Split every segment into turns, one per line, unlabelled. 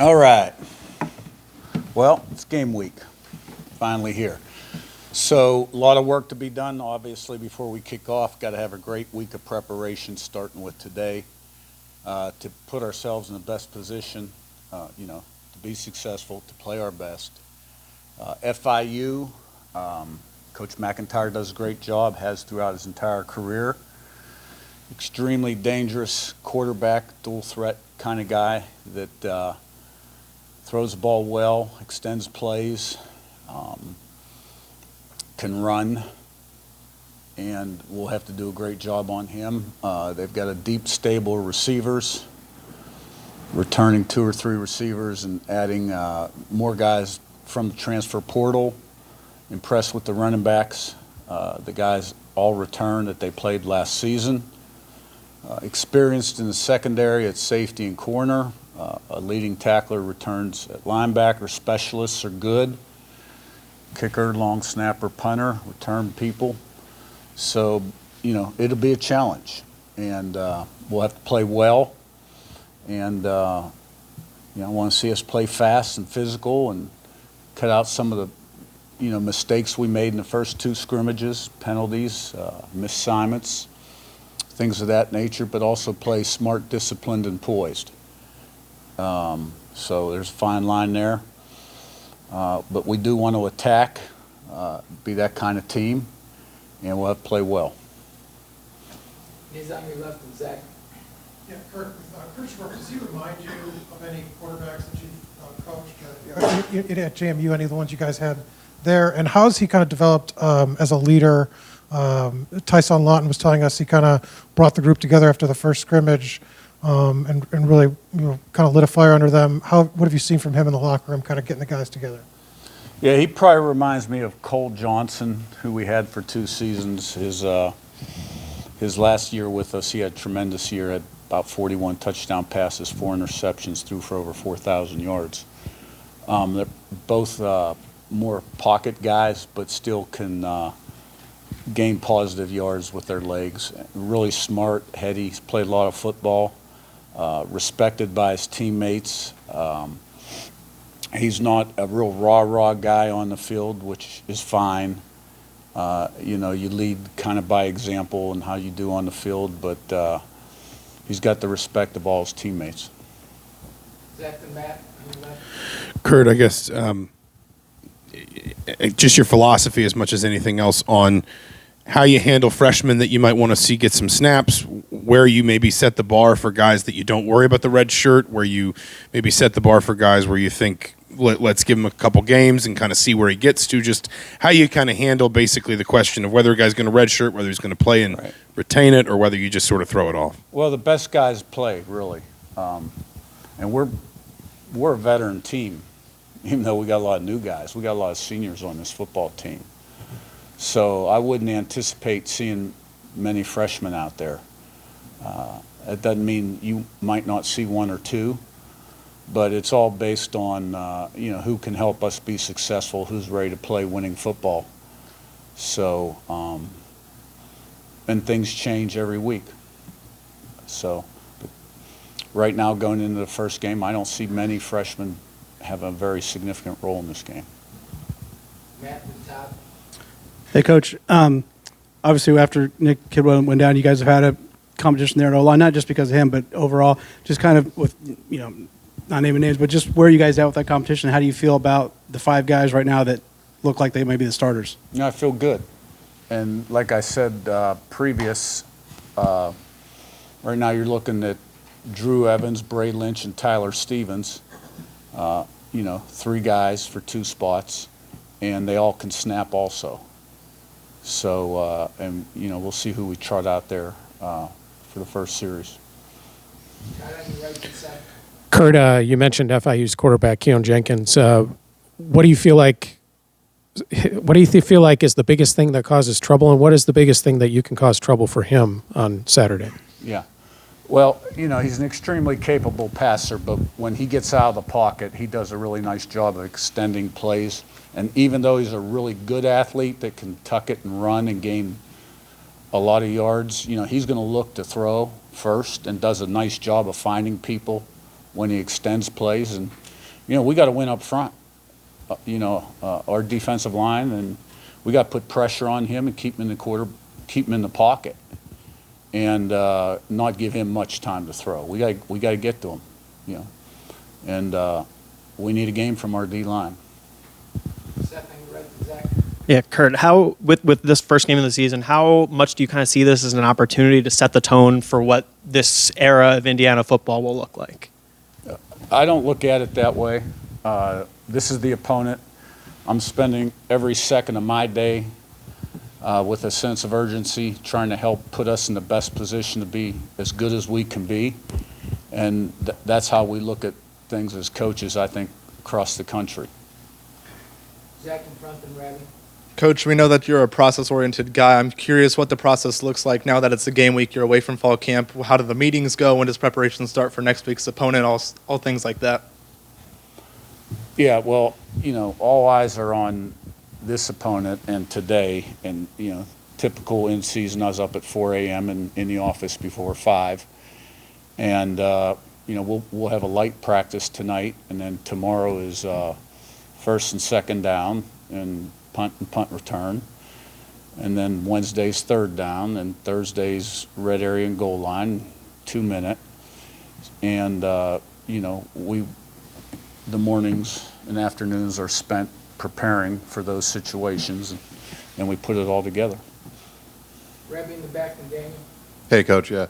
All right. Well, it's game week. Finally here. So a lot of work to be done, obviously, before we kick off. Got to have a great week of preparation starting with today to put ourselves in the best position, to be successful, to play our best. FIU, Coach McIntyre does a great job, has throughout his entire career. Extremely dangerous quarterback, dual threat kind of guy that throws the ball well, extends plays, can run, and we'll have to do a great job on him. They've got a deep stable of receivers, returning 2 or 3 receivers and adding more guys from the transfer portal. Impressed with the running backs. The guys all return that they played last season. Experienced in the secondary at safety and corner. A leading tackler returns at linebacker. Specialists are good. Kicker, long snapper, punter, return people. So, it'll be a challenge. And we'll have to play well. And, I want to see us play fast and physical and cut out some of the, mistakes we made in the first 2 scrimmages, penalties, misassignments, things of that nature, but also play smart, disciplined, and poised. So there's a fine line there. But we do want to attack, be that kind of team, and we'll have to play well.
He's on your left, and Zach.
Yeah, Curt, Coach Cooper, does he remind you of any quarterbacks that you've coached? At JMU, any of the ones you guys had there? And how has he kind of developed as a leader? Tyson Lon was telling us he kind of brought the group together after the first scrimmage and really kind of lit a fire under them. What have you seen from him in the locker room, kind of getting the guys together?
Yeah, he probably reminds me of Cole Johnson, who we had for 2 seasons. His last year with us, he had a tremendous year, had about 41 touchdown passes, 4 interceptions, threw for over 4,000 yards. They're both more pocket guys, but still can gain positive yards with their legs. Really smart, heady. He's played a lot of football, respected by his teammates. He's not a real rah-rah guy on the field, which is fine. You lead kind of by example and how you do on the field, but he's got the respect of all his teammates.
Zach and Matt.
Curt, I guess just your philosophy as much as anything else on how you handle freshmen that you might want to see get some snaps, where you maybe set the bar for guys that you don't worry about the red shirt, where you maybe set the bar for guys where you think let's give him a couple games and kind of see where he gets to, just how you kind of handle basically the question of whether a guy's going to red shirt, whether he's going to play and retain it, or whether you just sort of throw it off.
Well, the best guys play, really. And we're a veteran team, even though we got a lot of new guys. We got a lot of seniors on this football team. So I wouldn't anticipate seeing many freshmen out there. It doesn't mean you might not see 1 or 2, but it's all based on who can help us be successful, who's ready to play winning football. So, and things change every week. So, but right now, going into the first game, I don't see many freshmen have a very significant role in this game.
Matt and Todd.
Hey, Coach. Obviously, after Nick Kidwell went down, you guys have had a competition there in O-line, not just because of him, but overall, just kind of with, not naming names, but just where are you guys at with that competition? How do you feel about the 5 guys right now that look like they may be the starters?
I feel good. And like I said previous, right now you're looking at Drew Evans, Bray Lynch, and Tyler Stevens. 3 guys for 2 spots, and they all can snap also. So, we'll see who we trot out there for the first series.
Curt, you mentioned FIU's quarterback Keon Jenkins. What do you feel like? What do you feel like is the biggest thing that causes trouble, and what is the biggest thing that you can cause trouble for him on Saturday?
Yeah. Well, he's an extremely capable passer, but when he gets out of the pocket, he does a really nice job of extending plays. And even though he's a really good athlete that can tuck it and run and gain a lot of yards, he's going to look to throw first and does a nice job of finding people when he extends plays. And we got to win up front. Our defensive line, and we got to put pressure on him and keep him in the pocket, and not give him much time to throw. We got to get to him, and we need a game from our D line.
Second, right to Zach.
Yeah, Curt, how with this first game of the season, how much do you kind of see this as an opportunity to set the tone for what this era of Indiana football will look like?
I don't look at it that way. This is the opponent. I'm spending every second of my day with a sense of urgency, trying to help put us in the best position to be as good as we can be. And that's how we look at things as coaches, I think, across the country.
Zach in front and Ravi.
Coach, we know that you're a process-oriented guy. I'm curious what the process looks like now that it's a game week. You're away from fall camp. How do the meetings go? When does preparation start for next week's opponent? All things like that.
Yeah, well, all eyes are on this opponent and today. And, typical in season, I was up at 4 a.m. in the office before 5. And, we'll have a light practice tonight. And then tomorrow is first and second down and punt return. And then Wednesday's third down, and Thursday's red area and goal line, 2 minute. And, the mornings and afternoons are spent preparing for those situations, and we put it all together.
Ravi in the back and Daniel.
Hey, Coach, yeah.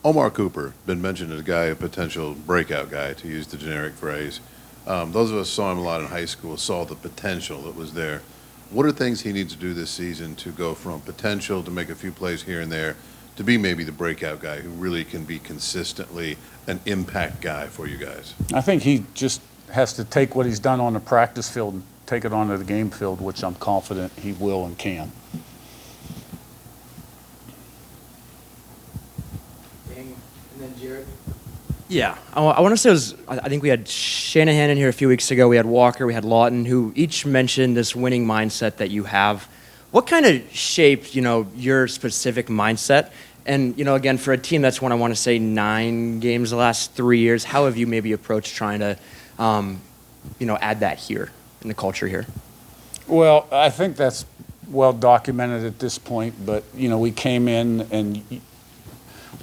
Omar Cooper, been mentioned as a guy, a potential breakout guy, to use the generic phrase. Those of us saw him a lot in high school, saw the potential that was there. What are things he needs to do this season to go from potential to make a few plays here and there to be maybe the breakout guy who really can be consistently an impact guy for you guys?
I think he just has to take what he's done on the practice field and take it onto the game field, which I'm confident he will and can.
Daniel. And then Jared.
Yeah, I want to say I think we had Shanahan in here a few weeks ago. We had Walker, we had Lawton, who each mentioned this winning mindset that you have. What kind of shaped, your specific mindset? And, again, for a team that's won, I want to say 9 games the last 3 years, how have you maybe approached trying to, add that here in the culture here?
Well, I think that's well documented at this point, but, we came in and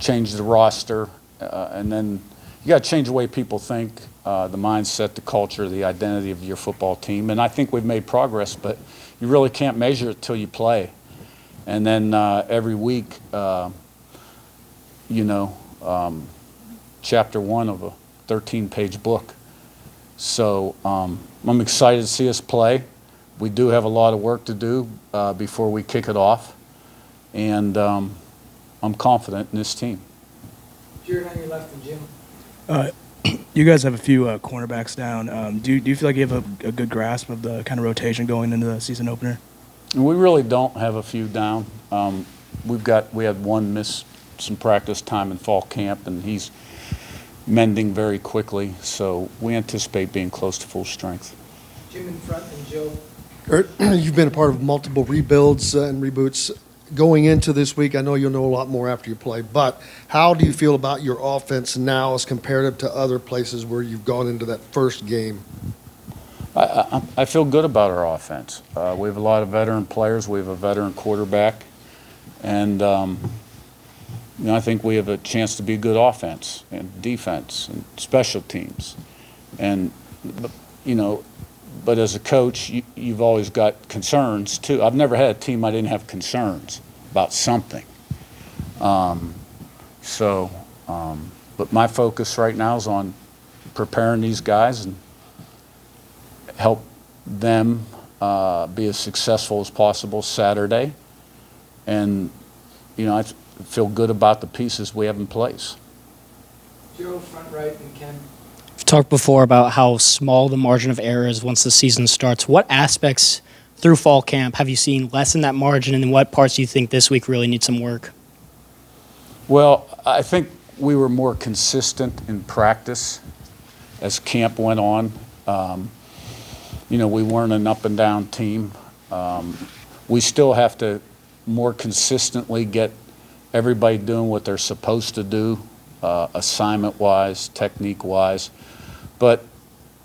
changed the roster, and then you got to change the way people think, the mindset, the culture, the identity of your football team. And I think we've made progress, but you really can't measure it till you play. And then every week, chapter 1 of a 13-page book. So I'm excited to see us play. We do have a lot of work to do before we kick it off. And I'm confident in this team.
Jared on your left and Jim.
You guys have a few cornerbacks down. Do you feel like you have a good grasp of the kind of rotation going into the season opener?
We really don't have a few down. We had one miss some practice time in fall camp, and he's mending very quickly. So we anticipate being close to full strength.
Jim in front and Joe.
Curt, you've been a part of multiple rebuilds and reboots. Going into this week, I know you'll know a lot more after you play, but how do you feel about your offense now as comparative to other places where you've gone into that first game?
I feel good about our offense. We have a lot of veteran players. We have a veteran quarterback. And, I think we have a chance to be a good offense and defense and special teams. And, but as a coach, you've always got concerns, too. I've never had a team I didn't have concerns about something. But my focus right now is on preparing these guys and help them be as successful as possible Saturday. And, I feel good about the pieces we have in place.
Joe front right and Ken.
We've talked before about how small the margin of error is once the season starts. What aspects through fall camp have you seen lessen that margin, and what parts do you think this week really need some work?
Well, I think we were more consistent in practice as camp went on. We weren't an up and down team. We still have to more consistently get everybody doing what they're supposed to do, assignment-wise, technique-wise. But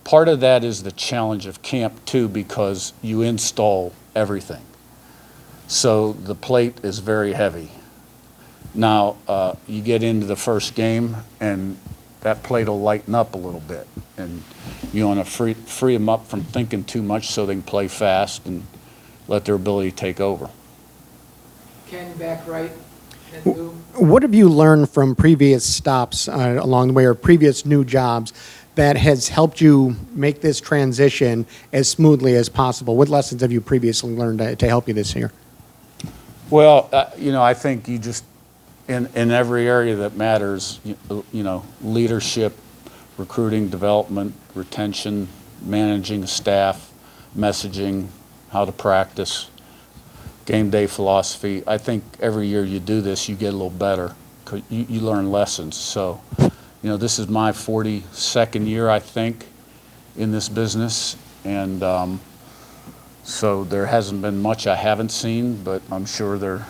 part of that is the challenge of camp too, because you install everything. So the plate is very heavy. Now, you get into the first game and that plate will lighten up a little bit, and you want to free them up from thinking too much so they can play fast and let their ability take over.
Ken, back right, then Lou.
What have you learned from previous stops along the way, or previous new jobs, that has helped you make this transition as smoothly as possible? What lessons have you previously learned to help you this year?
Well, I think you just, in every area that matters, leadership, recruiting, development, retention, managing a staff, messaging, how to practice, game day philosophy. I think every year you do this, you get a little better. You learn lessons. So, this is my 42nd year, I think, in this business. And so there hasn't been much I haven't seen, but I'm sure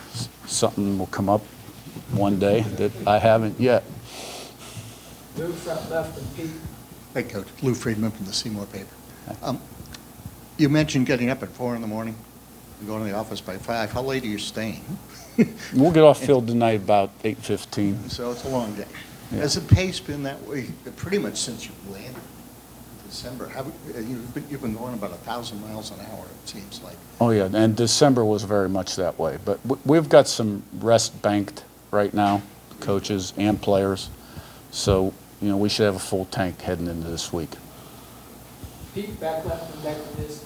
something will come up one day that I haven't yet.
Lou, front left, and Pete.
Hey, Coach. Lou Friedman from the Seymour paper. You mentioned getting up at 4 in the morning and going to the office by 5. How late are you staying?
We'll get off field tonight about 8:15.
So it's a long day.
Yeah.
Has the pace been that way pretty much since you landed in December? You've been going about 1,000 miles an hour, it seems like.
Oh, yeah, and December was very much that way. But we've got some rest banked right now, coaches and players. So, we should have a full tank heading into this week.
Pete, back left, and back to this.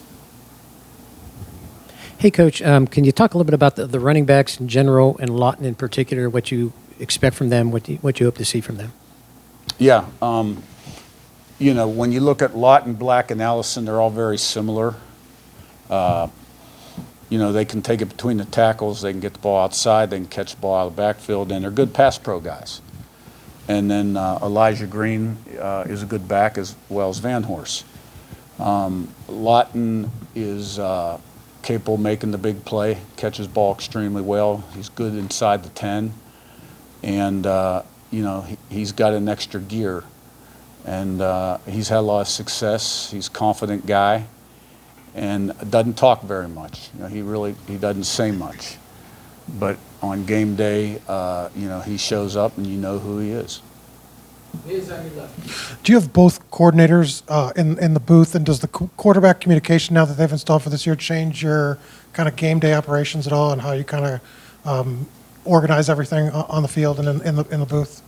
Hey, Coach, can you talk a little bit about the running backs in general and Lawton in particular, what you expect from them, what you hope to see from them?
Yeah, when you look at Lawton, Black, and Allison, they're all very similar. They can take it between the tackles, they can get the ball outside, they can catch the ball out of the backfield, and they're good pass pro guys. And then Elijah Green is a good back as well as Van Horst. Lawton is capable of making the big play, catches ball extremely well. He's good inside the 10. And, he's got an extra gear. And he's had a lot of success. He's a confident guy and doesn't talk very much. He doesn't say much. But on game day, he shows up and you know who he is.
Liz on your left.
Do you have both coordinators in the booth, and does the quarterback communication now that they've installed for this year change your kind of game day operations at all, and how you kind of organize everything on the field and in the booth?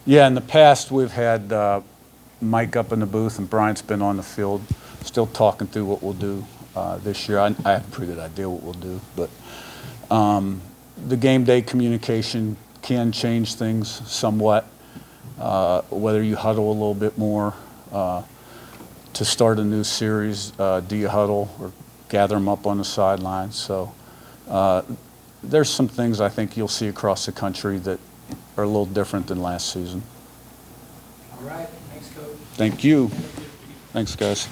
Yeah, in the past we've had Mike up in the booth and Brian's been on the field, still talking through what we'll do this year. I have a pretty good idea what we'll do, but the game day communication can change things somewhat. Whether you huddle a little bit more to start a new series, do you huddle or gather them up on the sidelines? So there's some things I think you'll see across the country that are a little different than last season.
All right, thanks, Coach.
Thank you. Thanks, guys.